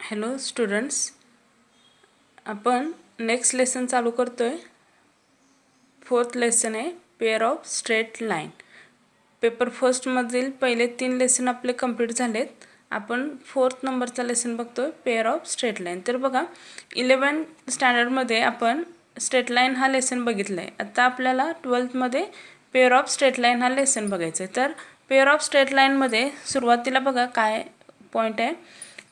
Hello students, आपण next lesson चालू करतोय. फोर्थ लेसन आहे pair of straight line. Paper फर्स्टमधील पहिले 3 लेसन आपले कंप्लीट झालेत. आपण फोर्थ नंबरचा लेसन बघतोय पेअर ऑफ स्ट्रेट लाईन. तर बघा 11th स्टँडर्डमध्ये आपण स्ट्रेट लाईन हा लेसन बघितला आहे. आता आपल्याला 12thमध्ये पेअर ऑफ स्ट्रेट लाईन हा लेसन बघायचा आहे. तर पेअर ऑफ स्ट्रेट लाईनमध्ये सुरुवातीला बघा काय पॉईंट आहे,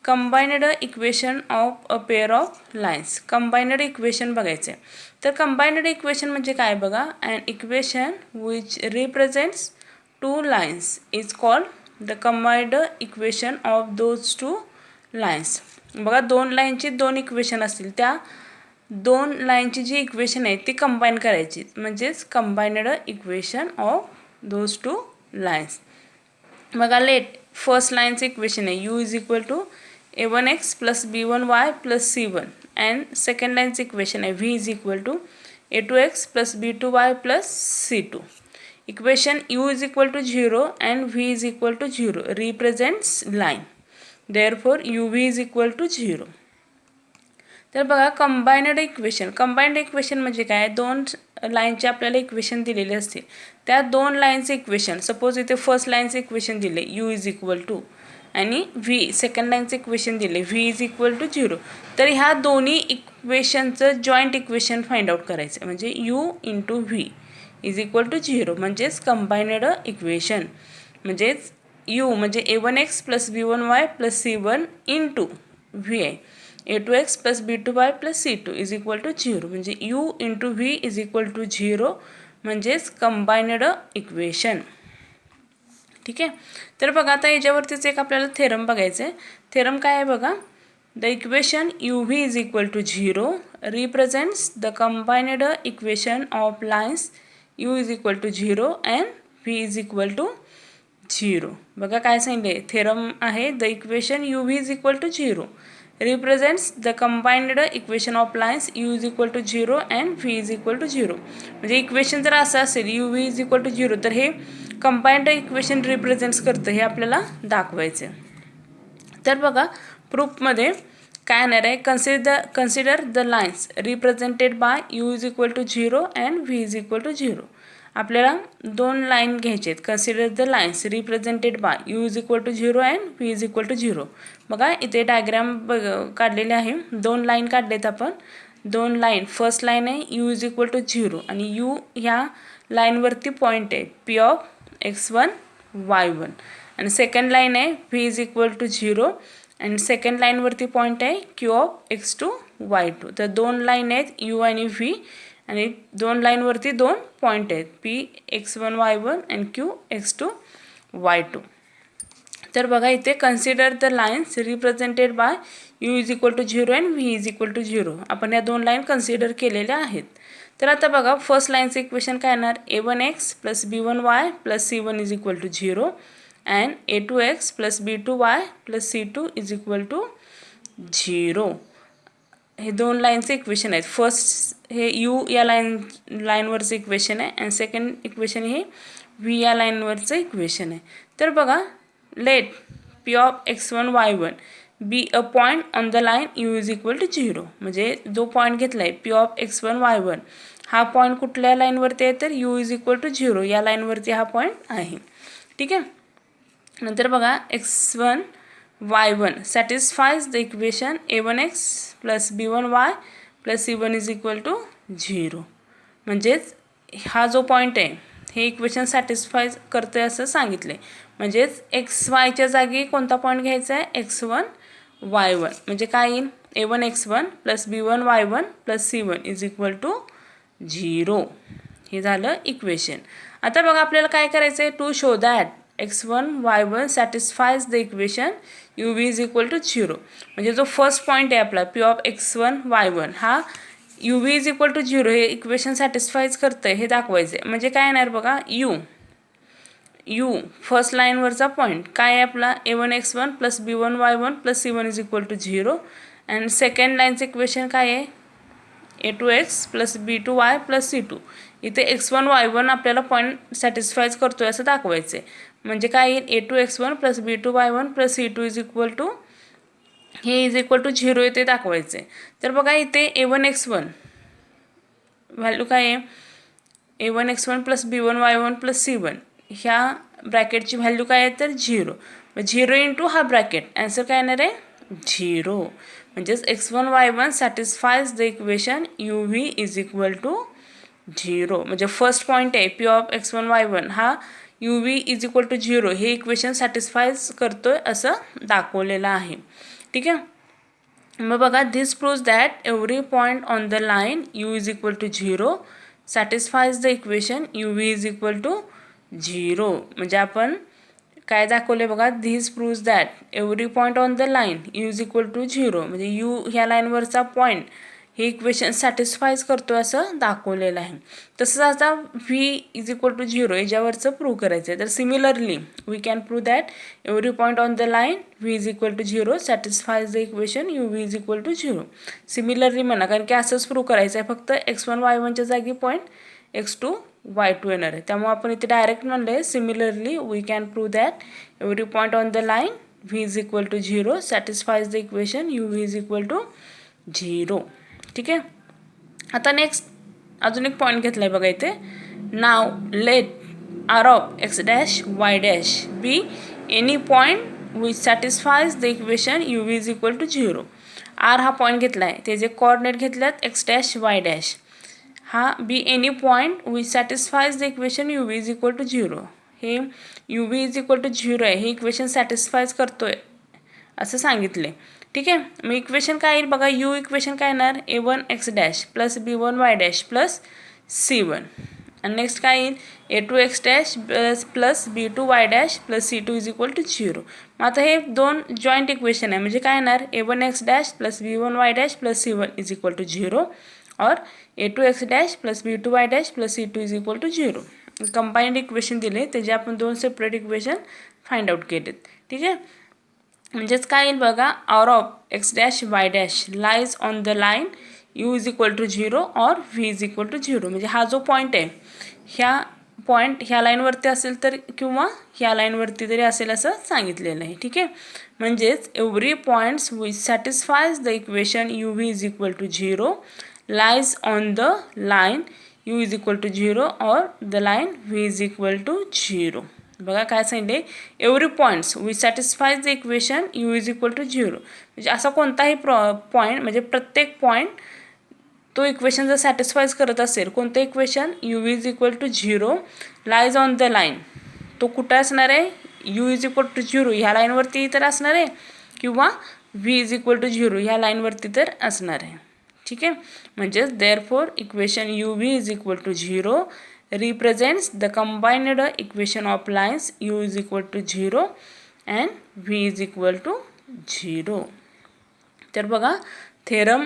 combined equation of a pair of lines. Combined equation बघायचं आहे. तर कंबाइंड इक्वेशन म्हणजे काय बघा, and equation which represents two lines is called the combined equation of those two lines. बघा 2 लाईनची 2 इक्वेशन असतील, त्या 2 लाईनची जी इक्वेशन आहे ती कंबाईन करायची, म्हणजेच combined equation of those two lines. बघा लेट फर्स्ट लाईनचं इक्वेशन आहे u is equal to a1x plus b1y plus c1, and second लाईनचं इक्वेशन आहे v is equal to a2x plus b2y plus c2. Equation u is equal to 0 and v is equal to 0 represents line, therefore uv is equal to 0. तर बघा combined equation म्हणजे काय, 2 लाईनचे आपल्याला equation दिलेले असतील, त्या 2 लाईनचे इक्वेशन, सपोज इथे फर्स्ट लाईनचे इक्वेशन दिले u इज इक्वल टू आणि v सेकंड लाईनचे इक्वेशन दिले v इज इक्वल टू 0. तर ह्या दोन्ही इक्वेशनचं जॉईंट इक्वेशन फाइंड आउट करायचं, म्हणजे u into V is equal to 0, म्हणजेच कंबाइंड इक्वेशन. म्हणजेच u म्हणजे a1x plus b1y plus c1 into V आहे a2x plus b2y plus c2 is equal to 0, म्हणजे u into V is equal to 0, म्हणजेच combined equation. ठीक आहे. तर बघा आता याच्यावरतीच एक आपल्याला थेरम बघायचं आहे. थेरम काय आहे बघा, the equation uv is equal to 0 represents the combined equation of lines u is equal to 0 and v is equal to 0. बघा काय सांगितले, थेरम आहे the equation uv is equal to 0 represents the combined equation of lines u is equal to 0 and v is equal to 0. म्हणजे equation जर असं असेल uv is equal to 0, तर हे कंबाइंड इक्वेशन रिप्रेझेंट्स करतं, हे आपल्याला दाखवायचं. तर बघा प्रूफमध्ये काय येणार आहे, consider the lines represented by u is equal to 0 and v is equal to 0. आपल्याला 2 लाईन घ्यायचे आहेत. Consider the lines represented by u is equal to 0 and v is equal to 0. बघा इथे डायग्राम काढलेले आहे, 2 लाईन काढलेत आपण. 2 line, first line आहे u इज इक्वल टू 0 आणि u ह्या लाईनवरती पॉईंट आहे p ऑफ x1 y1, आणि सेकंड लाईन आहे v इज इक्वल टू 0 आणि सेकंड लाईनवरती पॉईंट आहे q ऑफ x2 y2. तर 2 लाईन आहेत u आणि v, आणि 2 लाईनवरती 2 पॉईंट आहेत p x1 y1 आणि q x2 y2. तर बघा इथे consider the lines represented by u is equal to 0 and v is equal to 0. आपण या 2 लाईन कन्सिडर केलेल्या आहेत. तर आता बघा फर्स्ट लाईनचं इक्वेशन काय येणार, a1x plus b1y plus c1 is equal to 0 and a2x plus b2y plus c2 is equal to 0. हे 2 लाईनचे इक्वेशन आहेत. फर्स्ट हे u या लाईनवरचं इक्वेशन आहे अँड सेकंड इक्वेशन हे v या लाईनवरचं इक्वेशन आहे. तर बघा let p of x1 y1 be a point on the line u is equal to 0. म्हणजे जो पॉईंट घेतला आहे p ऑफ x1 y1, हा पॉईंट कुठल्या लाईनवरती आहे, तर u इज इक्वल टू 0 या लाईनवरती हा पॉईंट आहे. ठीक आहे. नंतर बघा x1 y1 satisfies the equation a1x plus b1y plus c1 is equal to 0. म्हणजेच हा जो पॉईंट आहे हे इक्वेशन सॅटिस्फाय करते असं सांगितले. म्हणजेच एक्स वायच्या जागी कोणता पॉईंट घ्यायचा आहे, x1 y1. म्हणजे काय येईल, a1 x1 plus b1 y1 plus c1 is equal to 0. हे झालं इक्वेशन. आता बघा आपल्याला काय करायचं आहे, to show that x1 y1 satisfies the equation uv is equal to 0. म्हणजे जो फर्स्ट पॉईंट आहे आपला p ऑफ x1 y1, हा uv इज इक्वल टू 0 हे इक्वेशन सॅटिस्फाईज करतं आहे हे दाखवायचं आहे. म्हणजे काय येणार बघा, u फर्स्ट लाईनवरचा पॉईंट काय आहे आपला, a1 x1 plus b1 y1 plus c1 is equal to 0 and second लाईनचं इक्वेशन काय आहे, a2x plus b2y plus c2. इथे x1 y1 आपल्याला पॉईंट सॅटिस्फाईज करतोय असं दाखवायचं आहे. म्हणजे काय येईल, a2 x1 plus b2 y1 plus c2 is equal to हे इज इक्वल टू 0 आहे ते दाखवायचं आहे. तर बघा इथे A1x1 व्हॅल्यू काय आहे, A1x1 plus B1y1 plus C1 ह्या ब्रॅकेटची व्हॅल्यू काय आहे तर 0. 0 इंटू हा ब्रॅकेट, ॲन्सर काय येणार आहे 0. म्हणजेच x1 y1 satisfies the equation UV is equal to 0. म्हणजे फर्स्ट पॉईंट आहे P ऑफ x1 y1 हा UV इज इक्वल टू 0 हे इक्वेशन सॅटिस्फाईज करतोय असं दाखवलेलं आहे. ठीक आहे. मग बघा, this proves that every point on the line U is equal to 0 satisfies the equation UV is equal to 0. म्हणजे आपण काय दाखवले बघा, this proves that every point on the line U is equal to 0 म्हणजे U ह्या लाईनवरचा point हे equation satisfies करतो असं दाखवलेलं आहे. तसंच आता V इज इक्वल टू 0 याच्यावरचं प्रूव्ह करायचं आहे. तर similarly we can prove that every point on the line V is equal to 0 satisfies the equation UV is equal to 0. Similarly म्हणा, कारण की असंच प्रूव्ह करायचं आहे, फक्त x1 y1च्या जागी पॉईंट x2 y2 येणार आहे. त्यामुळे आपण इथे डायरेक्ट म्हणलं आहे similarly we can prove that every point on the line V is equal to 0 satisfies the equation UV is equal to 0. ठीक आहे. आता नेक्स्ट अजून एक पॉईंट घेतला आहे बघा इथे. नाव let R of x dash y dash be any point which satisfies the equation UV is equal to 0. R हा पॉईंट घेतला आहे, त्याचे कोऑर्डिनेट घेतल्यात x डॅश y डॅश. हा be any point which satisfies the equation UV is equal to 0. हे UV is equal to 0 आहे, हे equation satisfies करतोय असं सांगितले. ठीक आहे. मग इक्वेशन काय येईल बघा, U इक्वेशन काय येणार A1x dash plus B1y dash plus C1. आणि नेक्स्ट काय येईल A2x dash plus B2y dash plus C2 is equal to 0. मग आता हे दोन जॉईंट इक्वेशन आहे, म्हणजे काय येणार A1x dash plus B1y dash plus C1 is equal to 0 और A2x dash plus B2y dash plus C2 is equal to 0. Combined equation दिले, त्याचे आपण दोन सेपरेट इक्वेशन फाइंड आउट केलेत. ठीक आहे. म्हणजेच काय येईल बघा, R of x dash y dash lies on the line U is equal to 0 और V इज इक्वल टू 0. म्हणजे हा जो पॉईंट आहे ह्या पॉईंट ह्या लाईनवरती असेल तर किंवा ह्या लाईनवरती तरी असेल असं सांगितलेलं आहे. ठीक आहे. म्हणजेच every points which satisfies the equation UV is equal to 0 lies on the line U is equal to 0 और the line V is equal to 0. बघा काय सांगितले, every points which satisfies the equation U is equal to 0. म्हणजे असा कोणताही point म्हणजे प्रत्येक point तो इक्वेशन जर सॅटिस्फाईज करत असेल, कोणतं equation UV is equal to 0 lies on the line, तो कुठं असणार आहे U इज इक्वल टू 0 ह्या लाईनवरती तर असणार आहे किंवा V इज इक्वल टू 0 ह्या लाईनवरती तर असणार आहे. ठीक आहे. म्हणजेच therefore equation UV is equal to 0 represents the combined equation of lines U is equal to 0 and V is equal to 0. तर बघा थेरम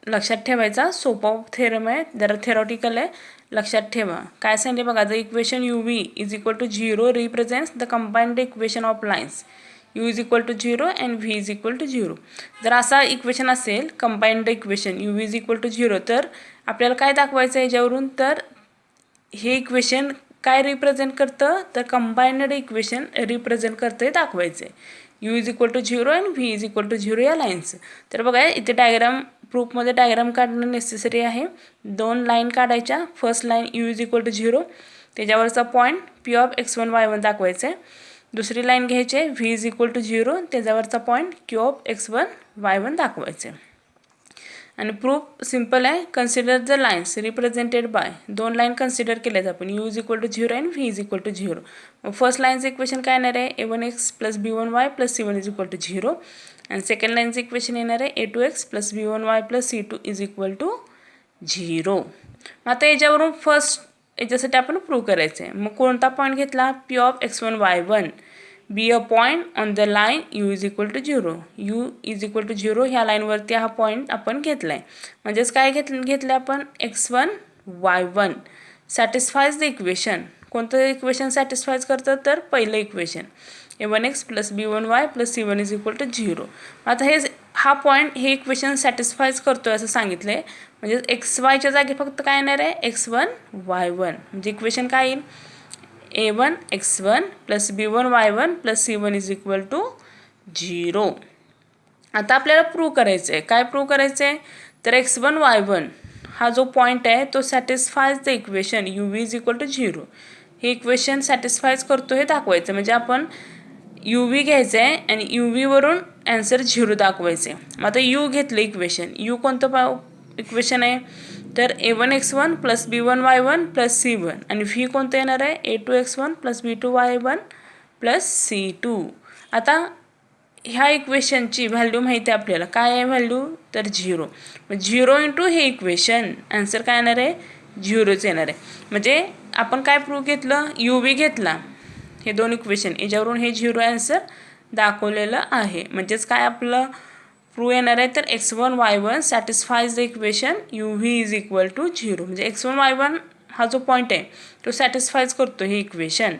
लक्षात ठेवायचा, सोपा थेरम आहे, जरा थेरॉटिकल आहे, लक्षात ठेवा. काय सांगितले बघा, the equation UV is equal to 0 represents the combined equation of lines U is equal to 0 and V is equal to 0. जर असा इक्वेशन असेल combined equation UV is equal to 0 तर आपल्याला काय दाखवायचं आहे याच्यावरून, तर हे इक्वेशन काय रिप्रेझेंट करतं तर कंबाइंड इक्वेशन रिप्रेझेंट करतं हे दाखवायचं आहे. U is equal to 0 and V is equal to 0 या लाईन्स. तर बघा इथे डायग्राम प्रूफमध्ये डायग्राम काढणं नेसेसरी आहे. दोन लाईन काढायच्या. First line U is equal to 0 त्याच्यावरचा point P of x1 y1 दाखवायचं आहे. दुसरी लाईन घ्यायची आहे V इज इक्वल टू 0 त्याच्यावरचा point Q of x1 y1 दाखवायचे. आणि प्रूफ सिम्पल आहे. Consider the lines represented by, दोन लाईन कन्सिडर केल्यात आपण U is equal to 0 and V is equal to 0. मग फर्स्ट लाईनचं इक्वेशन काय येणार आहे A1x plus B1y plus C1 is equal to 0 आणि सेकंड लाईनचं इक्वेशन येणार आहे A2x plus B1y plus C2 is equal to 0. मग आता याच्यावरून फर्स्ट याच्यासाठी आपण प्रूव्ह करायचं आहे. मग कोणता पॉईंट घेतला P of x1 y1 be a point on the line U is equal to 0. U is equal to 0 ह्या लाईनवरती हा पॉईंट आपण घेतला आहे. म्हणजेच काय घेतलं आपण x1 y1 satisfies the equation. कोणतं इक्वेशन सॅटिस्फाईज करतं तर पहिलं equation A1x plus B1y plus C1 is equal to 0. आता हा पॉईंट हे इक्वेशन सॅटिस्फाईज करतो आहे असं सांगितलं आहे. म्हणजे XYच्या जागी फक्त काय येणार आहे x1 y1. म्हणजे इक्वेशन काय येईल A1 x1 plus B1 y1 plus C1 is equal to 0. आता आपल्याला प्रूव्ह करायचं आहे. काय प्रूव्ह करायचं आहे तर x1 y1 हा जो पॉईंट आहे तो satisfies the equation uv is equal to 0. हे इक्वेशन सॅटिस्फायज करतो हे दाखवायचं. म्हणजे आपण uv घ्यायचं आहे आणि uv ॲन्सर 0 दाखवायचं आहे. मग आता u घेतलं इक्वेशन. u कोणतं इक्वेशन आहे तर a1x1 plus b1y1 plus c1 आणि v कोणतं येणार आहे a2x1 plus b2y1 plus c2. आता ह्या इक्वेशनची व्हॅल्यू माहिती आहे आपल्याला. काय आहे व्हॅल्यू तर 0. मग 0 इंटू हे इक्वेशन आन्सर काय येणार आहे 0च येणार आहे. म्हणजे आपण काय प्रूव्ह घेतलं uv घेतला हे दोन इक्वेशन याच्यावरून हे 0 आन्सर दाखवलेलं आहे. म्हणजेच काय आपलं प्रूव्ह येणार आहे तर x1 y1 satisfies the equation uv is equal to 0. म्हणजे x1 y1 हा जो पॉईंट आहे तो सॅटिस्फाईज करतो हे इक्वेशन.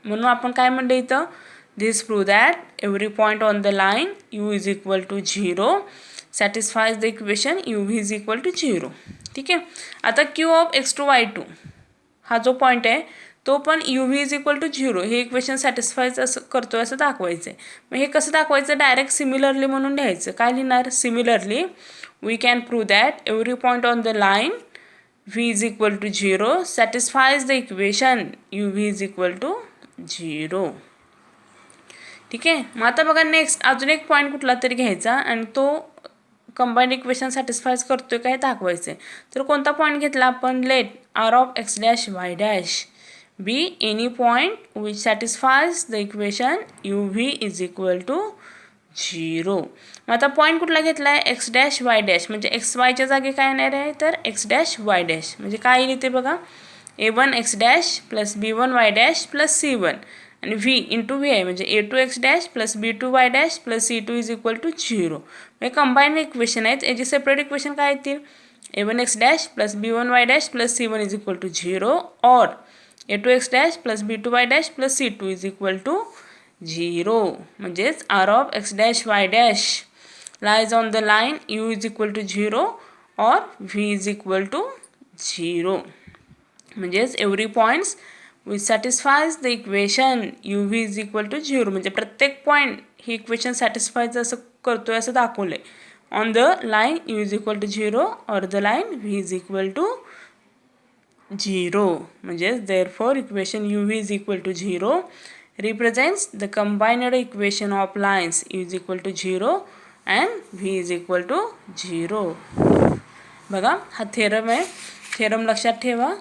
म्हणून आपण काय म्हणलं इथं this prove that every point on the line u is equal to 0 satisfies the equation uv is equal to 0. ठीक आहे. आता q of x2 y2 हा जो पॉईंट आहे तो पण uv is equal to 0 हे इक्वेशन सॅटिस्फाईज असं करतोय असं दाखवायचं आहे. मग हे कसं दाखवायचं डायरेक्ट सिमिलरली म्हणून लिहायचं. काय लिहिणार similarly we can prove that every point on the line v is equal to 0 satisfies the equation uv is equal to 0. ठीक आहे. मग आता बघा नेक्स्ट अजून एक पॉईंट कुठला तरी घ्यायचा आणि तो कंबाईंड इक्वेशन सॅटिस्फाईज करतोय काय दाखवायचं आहे. तर कोणता पॉईंट घेतला आपण let R of X dash Y dash be any point which satisfies the equation U V is equal to 0. मग आता पॉईंट कुठला घेतला आहे एक्स डॅश वाय डॅश म्हणजे एक्स वायच्या जागी काय येणार आहे तर एक्स डॅश वाय डॅश. म्हणजे काय येईल इथे बघा a1 X dash plus b1 Y dash plus c1 आणि v इंटू व्ही आहे म्हणजे a2 X dash plus b2 Y dash plus c2 is equal to 0. हे कंबाईंड इक्वेशन आहेत. याची सेपरेट इक्वेशन काय येतील a1 X dash plus b1 Y dash plus c1 is equal to 0 और a2 X dash plus b2 Y dash plus c2 is equal to 0. म्हणजेच R of X dash Y dash lies on the line u is equal to 0 और v is equal to 0. म्हणजेच every points which satisfies the equation uv is equal to 0. म्हणजे प्रत्येक point ही equation satisfies असं करतोय असं दाखवलं आहे on the line u is equal to 0 और the line v is equal to 0. म्हणजे therefore equation uv is equal to 0 represents the combined equation of lines u is equal to 0 and v is equal to 0. बघा हा theorem आहे. Theorem लक्षात ठेवा.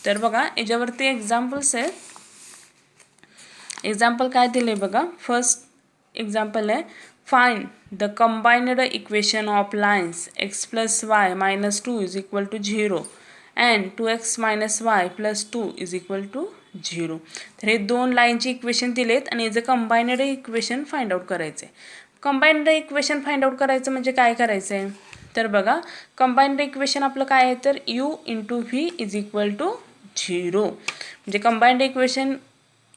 तर बघा याच्यावरती एक्झाम्पल्स आहेत. एक्झाम्पल काय दिले बघा. फर्स्ट एक्झाम्पल आहे find the combined equation of lines x plus Y minus 2 is equal to 0 and 2x minus Y plus 2 is equal to 0. तर हे दोन लाईनची इक्वेशन दिलेत आणि याचं कंबाइंड इक्वेशन फाइंड आउट करायचं आहे. कंबाइंड इक्वेशन फाइंड आउट करायचं म्हणजे काय करायचं आहे तर बघा कंबाइंड इक्वेशन आपलं काय आहे तर u into V is equal to 0. म्हणजे कंबाइंड इक्वेशन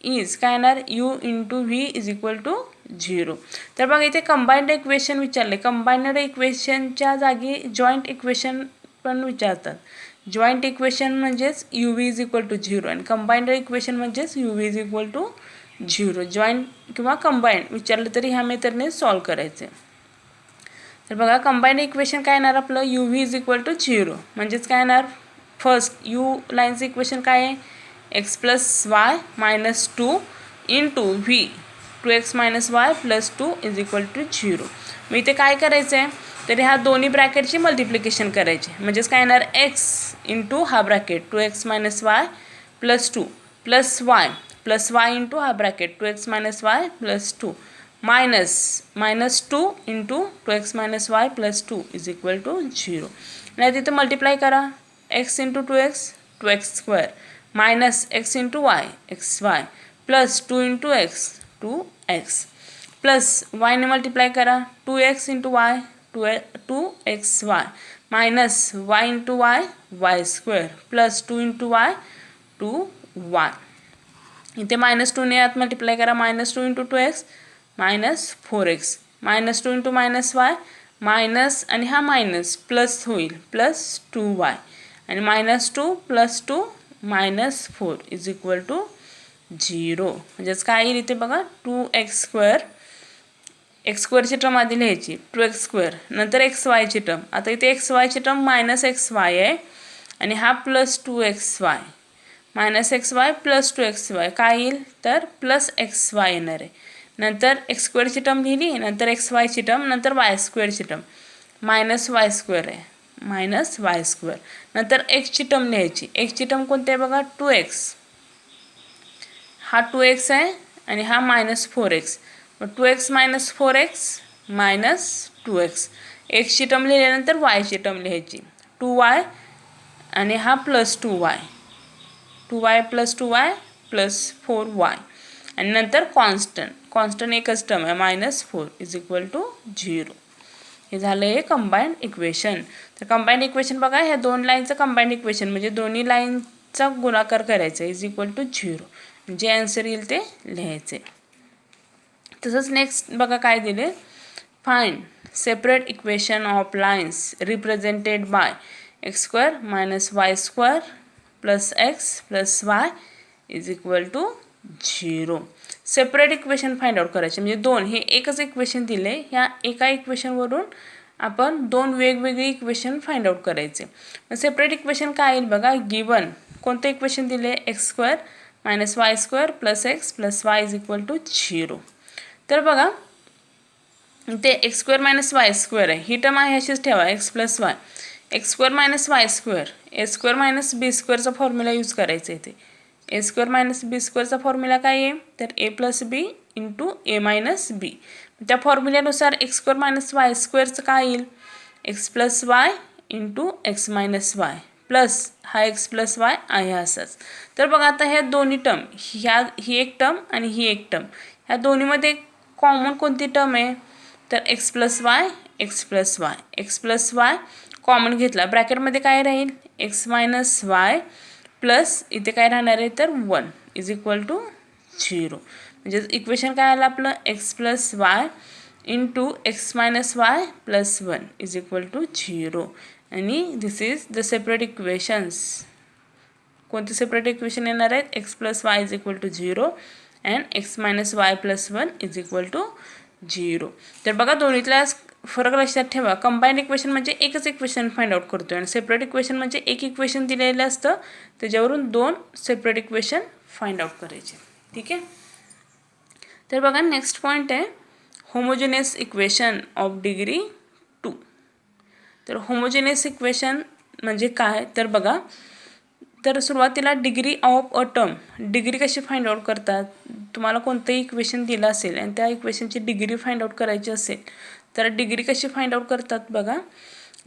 इज काय येणार u into V is equal to 0. तर बघा इथे कंबाइंड इक्वेशन विचारले. कंबाइंड इक्वेशनच्या जागी जॉईंट इक्वेशन पण विचारतात. जॉईंट इक्वेशन म्हणजेच U V is equal to 0 आणि कंबाइंड इक्वेशन म्हणजेच U V is equal to 0. Joint किंवा कंबाइंड विचारलं तरी ह्या मेथडने सॉल्व करायचे. तर बघा कंबाइंड इक्वेशन काय येणार आपलं U V is equal to 0. म्हणजेच काय येणार फर्स्ट यू लाईनचं इक्वेशन काय आहे X plus Y minus 2 into V 2x minus Y plus 2 is equal to 0. मग इथे काय करायचं आहे तर ह्या दोन्ही ब्रॅकेटची मल्टिप्लिकेशन करायची. म्हणजेच काय येणार एक्स इंटू हा bracket 2x minus Y plus 2 plus y into हा bracket 2x minus Y plus 2 minus 2 into 2x minus Y plus 2 is equal to 0. नाही तिथं मल्टिप्लाय करा x into 2x square minus x into y xy plus 2 into x 2x plus वायने multiply करा 2x into y 2xy minus y into y square plus 2 into Y 2y. इथे minus 2ने आत multiply करा minus 2 into 2x minus 4x minus 2 into minus Y minus आणि हा minus plus होईल plus 2y आणि minus 2 plus 2 minus 4 is equal to 0. म्हणजेच काय येईल इथे बघा 2x². x² टर्म आधी लिहायची 2x², नंतर xy टर्म. आता इथे xy टर्म -xy आहे आणि हा +2xy. -xy + 2xy काय येईल तर +xy येणार आहे. नंतर x² टर्म लिहिली, नंतर xy टर्म, नंतर y² टर्म. -y² आहे, -y². नंतर x टर्म लिहायची. x टर्म कोणती आहे बघा 2x. हा 2x आहे आणि हा -4x. 2x - 4x -2x. x term लिहिल्यानंतर y टर्म लिहायची 2y आणि हा +2y. 2y + 2y + 4y. आणि नंतर कॉन्स्टंट एकच टर्म आहे -4 = 0. हे झालं हे कंबाईंड इक्वेशन. तर कंबाईंड इक्वेशन बघा, ह्या दोन लाईनचं कंबाईंड इक्वेशन म्हणजे दोन्ही लाईनचा गुणाकार करायचा = 0. जे आन्सर येईल ते लिहायचे. तसंच नेक्स्ट बघा काय दिले, find separate equation of lines represented bye x² - y² + x + y = 0. Separate equation find out करायचे म्हणजे दोन, हे एकच इक्वेशन दिले, ह्या एका इक्वेशनवरून आपण दोन वेगवेगळी इक्वेशन फाइंड आउट करायचे. सेपरेट इक्वेशन काय येईल बघा, गिवन कोणतं इक्वेशन दिले x² - y² + x + y = 0. तर बघा ते x² - y² आहे, ही टर्म आहे अशीच ठेवा x + y. x² - y², a² - b² formula use करायचा इथे. a² - b² फॉर्म्युला काय आहे तर a + b × a - b. त्या फॉर्म्युल्यानुसार x² - y² काय येईल x + y × x - y plus हा x + y आहे असाच. तर बघा आता ह्या दोन्ही टर्म, ही एक टर्म आणि ही एक टर्म, ह्या दोन्हीमध्ये कॉमन कोणती टर्म आहे तर x + y, x + y. x + y common घेतला, ब्रॅकेटमध्ये काय राहील x - y प्लस इथे काय राहणार आहे तर 1 = 0. म्हणजे इक्वेशन काय आलं आपलं x + y × x - y + 1 = 0. आणि दिस इज द सेपरेट इक्वेशन्स. कोणते सेपरेट इक्वेशन येणार आहेत x + y = 0 and x - y + 1 = 0. तर बघा दोन्हीतला फरक लक्षात ठेवा. कंबाईंड इक्वेशन म्हणजे एकच इक्वेशन फाइंड आउट करतोय आणि सेपरेट इक्वेशन म्हणजे एक इक्वेशन दिलेलं असतं, त्याच्यावरून दोन सेपरेट इक्वेशन फाइंड आउट करायचे. ठीक आहे. तर बघा नेक्स्ट पॉईंट आहे होमोजेनियस इक्वेशन ऑफ डिग्री 2. तर होमोजेनियस इक्वेशन म्हणजे काय तर बघा, तर सुरुवातीला degree of a term, degree कशी फाइंड आउट करतात, तुम्हाला कोणतंही इक्वेशन दिलं असेल आणि त्या इक्वेशनची डिग्री फाइंड आउट करायची असेल तर डिग्री कशी फाइंड आउट करतात बघा,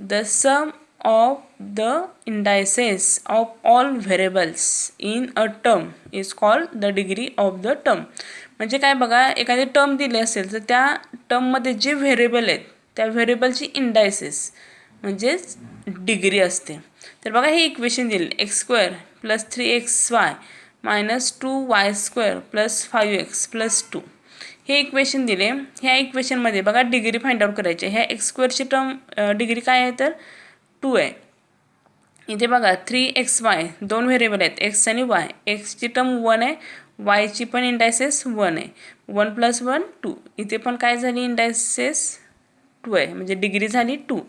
the sum of the indices of all variables in a term is called the degree of the term. म्हणजे काय बघा, एखादी टर्म दिली असेल तर त्या टर्ममध्ये जे व्हेरिएबल आहेत त्या व्हेरिएबलची इंडायसेस म्हणजेच डिग्री असते. तर बघा हे इक्वेशन दिले x² + 3xy - 2y² + 5x + 2. हे इक्वेशन दिले, ह्या इक्वेशनमध्ये बघा डिग्री फाइंड आउट करायची. ह्या x² टर्म डिग्री काय आहे तर 2 आहे. इथे बघा 3xy दोन व्हेरिएबल आहेत x आणि y. x टर्म 1 आहे, y पण इंडायसेस 1 आहे. 1 + 1 2. इथे पण काय झाली इंडायसेस 2 आहे म्हणजे डिग्री झाली 2.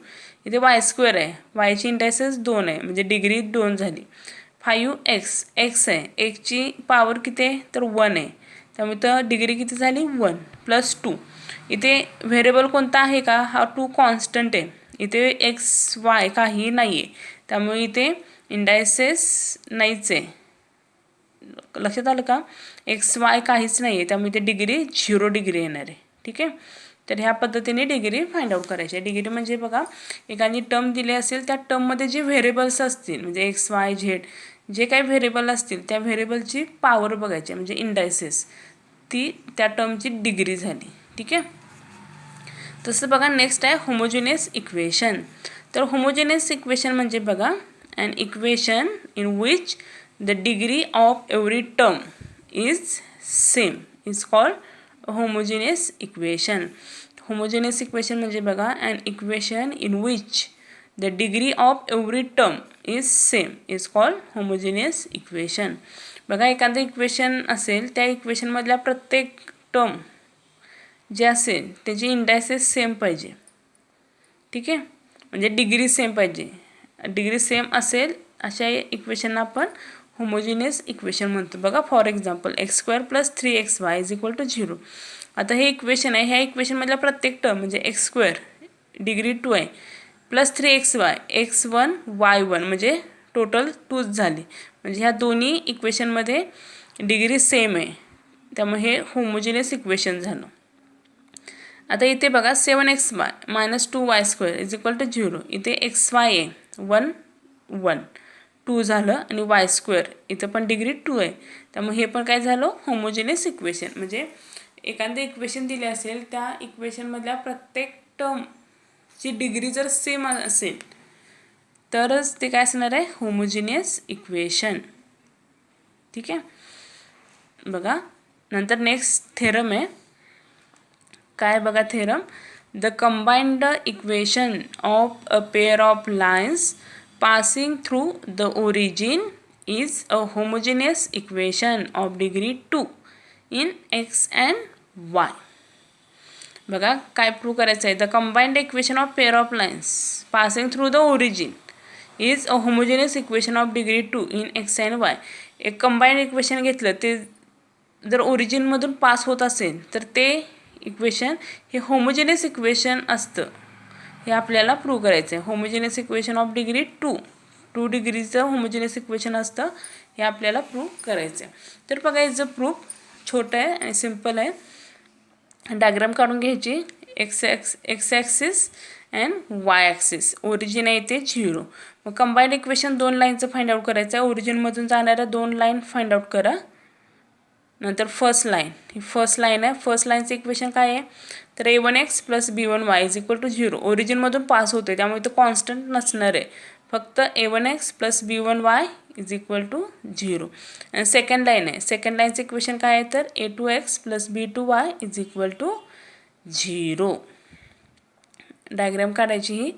इथे y² आहे, y इंडायसेस 2 आहे म्हणजे डिग्री 2 झाली. 5x x आहे, x पॉवर किती आहे तर 1 आहे, त्यामुळे तर डिग्री किती झाली 1 + 2. इथे व्हेरिएबल कोणता आहे का, हा 2 कॉन्स्टंट आहे. इथे x y काही नाही आहे, त्यामुळे इथे इंडायसेस नाहीच आहे. लक्षात आलं का, x y काहीच नाही आहे, त्यामुळे इथे डिग्री 0 डिग्री येणार आहे. ठीक आहे. तर ह्या पद्धतीने डिग्री फाइंड आउट करायची आहे. डिग्री म्हणजे बघा एखादी टर्म दिली असेल त्या टर्ममध्ये जे व्हेरिएबल्स असतील म्हणजे x y z जे काही व्हेरिएबल असतील त्या व्हेरिएबलची पॉवर बघायची म्हणजे इंडायसेस, ती त्या टर्मची डिग्री झाली. ठीक आहे. तसं बघा नेक्स्ट आहे होमोजेनियस इक्वेशन. तर होमोजेनियस इक्वेशन म्हणजे बघा an equation in which the degree of every term is same is called a homogeneous equation. Homogeneous equation म्हणजे बघा an equation in which the degree of every term is same is called homogeneous equation. बघा एखादं equation असेल त्या इक्वेशनमधल्या प्रत्येक term जे असेल त्याची इंडायसेस सेम पाहिजे. ठीक आहे, म्हणजे डिग्री सेम पाहिजे. डिग्री सेम असेल अशा इक्वेशनला आपण होमोजिनियस इक्वेशन म्हणतो. बघा फॉर एक्झाम्पल x² + 3xy = 0. आता हे इक्वेशन आहे. ह्या इक्वेशनमधल्या प्रत्येक टर्म म्हणजे x² डिग्री 2 आहे प्लस 3xy x1 y1 म्हणजे टोटल 2 झाली. म्हणजे ह्या दोन्ही इक्वेशनमध्ये डिग्री सेम आहे, त्यामुळे हे होमोजिनियस इक्वेशन झालं. आता इथे बघा 7xy - 2y² = 0. इथे xy आहे 1 1 2 झालं आणि y² इथं पण डिग्री 2 आहे, त्यामुळे हे पण काय झालं होमोजिनियस इक्वेशन. म्हणजे एखादं इक्वेशन दिले असेल त्या इक्वेशनमधल्या प्रत्येक टर्मची डिग्री जर सेम असेल तरच ते काय असणार आहे होमोजिनियस इक्वेशन. ठीक आहे, बघा नंतर नेक्स्ट थेरम आहे. काय बघा theorem, the combined equation of a pair of lines passing through the origin is a homogeneous equation of degree 2 in x and y. बघा काय प्रूव्ह करायचं आहे. The combined equation of pair of lines passing through the origin is a homogeneous equation of degree 2 in x and Y. एक combined equation घेतलं ते जर ओरिजिनमधून pass होत असेल तर ते इक्वेशन हे होमोजेनियस इक्वेशन असतं. हे आपल्याला प्रूव्ह करायचं आहे. होमोजेनियस इक्वेशन ऑफ डिग्री 2 डिग्रीचं होमोजेनियस इक्वेशन असतं, हे आपल्याला प्रूव्ह करायचं आहे. तर बघा याचं प्रूफ छोटं आहे आणि सिम्पल आहे. डायग्राम काढून घ्यायची. X axis and Y axis. Origin आहे ते 0. मग कंबाईंड इक्वेशन 2 लाईनचं फाइंड आउट करायचं आहे. ओरिजिनमधून जाणाऱ्या 2 लाईन फाइंड आउट करा. नंतर फर्स्ट लाईन, ही फर्स्ट लाईन आहे. फर्स्ट लाईनचं इक्वेशन काय आहे तर a1x + b1y = 0. ओरिजिनमधून पास होते त्यामुळे तो कॉन्स्टंट नसणार आहे, फक्त a1x + b1y = 0. आणि सेकंड लाईन आहे. सेकंड लाईनचं इक्वेशन काय आहे तर a2x + b2y = 0. डायग्राम काढायची ही.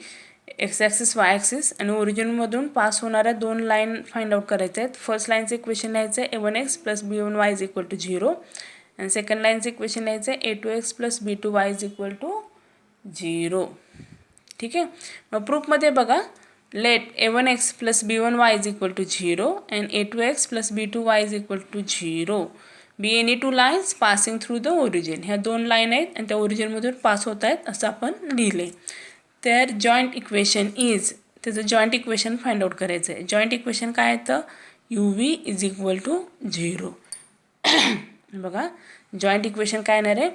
एक्स ॲक्सिस वाय ॲक्सिस आणि ओरिजिनमधून पास होणाऱ्या 2 लाईन फाइंड आउट करायच्या आहेत. फर्स्ट लाईनचं इक्वेशन लिहायचं आहे a1x + b1y = 0 आणि सेकंड लाईनचं इक्वेशन लिहायचं आहे a2x + b2y = 0. ठीक आहे, मग प्रूफमध्ये बघा late a1x + b1y = 0 and a2x + b2y = 0 be any two lines passing through the origin. ह्या 2 लाईन आहेत आणि त्या ओरिजिनमधून पास होत आहेत असं आपण लिहिले. तर जॉईंट इक्वेशन इज, त्याचं जॉईंट इक्वेशन फाइंड आउट करायचं आहे. जॉईंट इक्वेशन काय आहे तर uv = 0. बघा जॉईंट इक्वेशन काय येणार आहे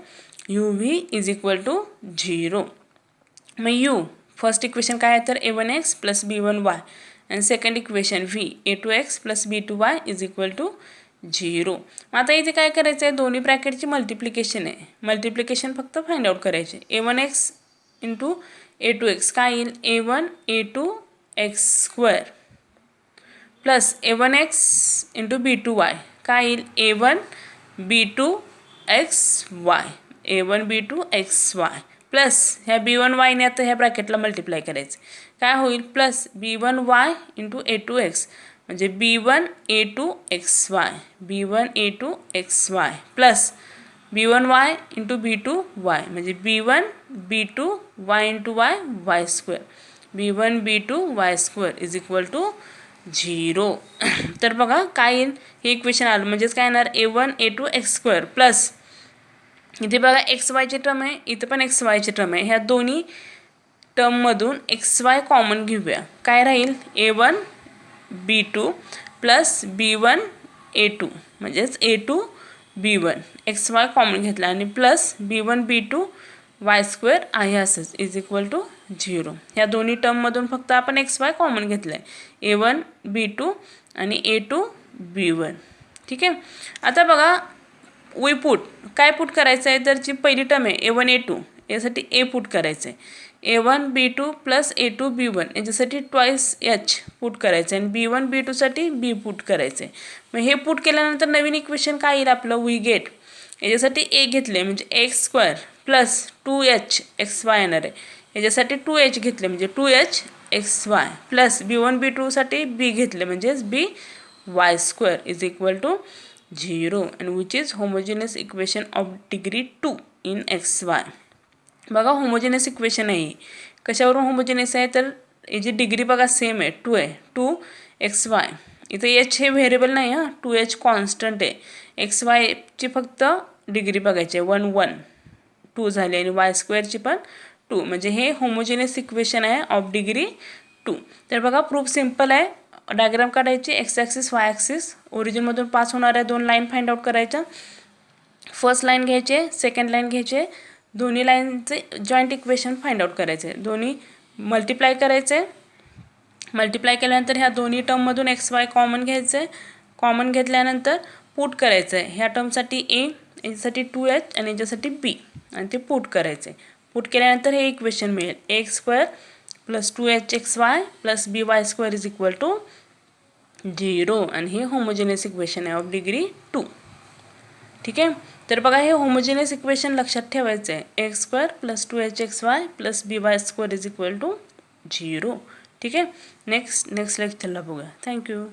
uv = 0. मग u फर्स्ट इक्वेशन काय आहे तर a1x + b1y आणि second equation v a2x + b2y = 0. मग आता इथे काय करायचं आहे दोन्ही ब्रॅकेटची मल्टिप्लिकेशन आहे. मल्टिप्लिकेशन फक्त फाइंड आउट करायचे. a1x × a2x काय येईल a1 a2 x² plus a1x × b2y काय येईल a1 b2 xy a1 b2 xy plus ह्या b1y ने आता ह्या ब्रॅकेटला मल्टिप्लाय करायचं काय होईल प्लस b1y × a2x म्हणजे b1 a2 xy b1 a2 xy plus b1y × b2y म्हणजे b1 b2 y × y y² b1 b2 y² = 0. तर बघा काय येईल हे इक्वेशन आलं म्हणजेच काय येणार a1 a2 x² प्लस इथे बघा xyची टर्म आहे, इथं पण xyची टर्म आहे. ह्या दोन्ही टर्ममधून xy कॉमन घेऊया. काय राहील a1 b2 plus b1 a2 म्हणजेच a2 b1 xy कॉमन घेतला आणि प्लस b1 b2 y² आहे असंच = 0. ह्या दोन्ही टर्ममधून फक्त आपण xy कॉमन घेतलं आहे a1 b2 आणि a2 b1. ठीक आहे, आता बघा वी पुट काय पुट करायचं आहे तर जी पहिली टर्म आहे a1 a2 यासाठी a पुट करायचं आहे. a1 b2 plus a2 b1 याच्यासाठी ट्वाईस h पुट करायचं आहे आणि b1 b2साठी b पुट करायचं आहे. मग हे पुट केल्यानंतर नवीन इक्वेशन काय येईल आपलं वी गेट याच्यासाठी a घेतले म्हणजे x² प्लस 2h xy येणार आहे. याच्यासाठी 2h घेतले म्हणजे 2h xy plus b1 b2साठी b घेतले म्हणजेच b Y square is equal to 0 and which is homogeneous equation of degree 2 in X Y. बघा होमोजिनियस इक्वेशन आहे. कशावरून होमोजिनियस आहे तर याची डिग्री बघा सेम आहे 2 आहे 2xy. इथे एच हे व्हेरिएबल नाही हां 2h कॉन्स्टंट आहे. एक्स वायची फक्त डिग्री बघायची आहे 1 1 2 झाली आणि वाय स्क्वेअरची पण 2 म्हणजे हे होमोजिनियस इक्वेशन आहे ऑफ डिग्री 2. तर बघा प्रूफ सिम्पल आहे. डायग्राम काढायची एक्स ॲक्सिस वाय ॲक्सिस ओरिजिनमधून पास होणाऱ्या 2 लाईन फाइंड आउट करायच्या. फर्स्ट लाईन घ्यायचे सेकंड लाईन घ्यायचे दोन्ही लाईनचे जॉईंट इक्वेशन फाइंड आउट करायचे. दोन्ही मल्टिप्लाय करायचे. मल्टिप्लाय केल्यानंतर ह्या दोन्ही टर्ममधून एक्स वाय कॉमन घ्यायचं आहे. कॉमन घेतल्यानंतर पुट करायचं आहे. ह्या टर्मसाठी ए याच्यासाठी 2h आणि याच्यासाठी बी आणि ते पुट करायचे. पुट केल्यानंतर हे इक्वेशन मिळेल X square plus 2hxy plus by square is equal to 0 आणि हे होमोजिनियस इक्वेशन आहे ऑफ डिग्री 2. ठीक आहे. तर बघा हे होमोजिनियस इक्वेशन लक्षात ठेवायचं आहे. X square plus 2hxy plus by square is equal to 0. ठीक आहे. नेक्स्ट लेक्चरला बघूया. थँक्यू.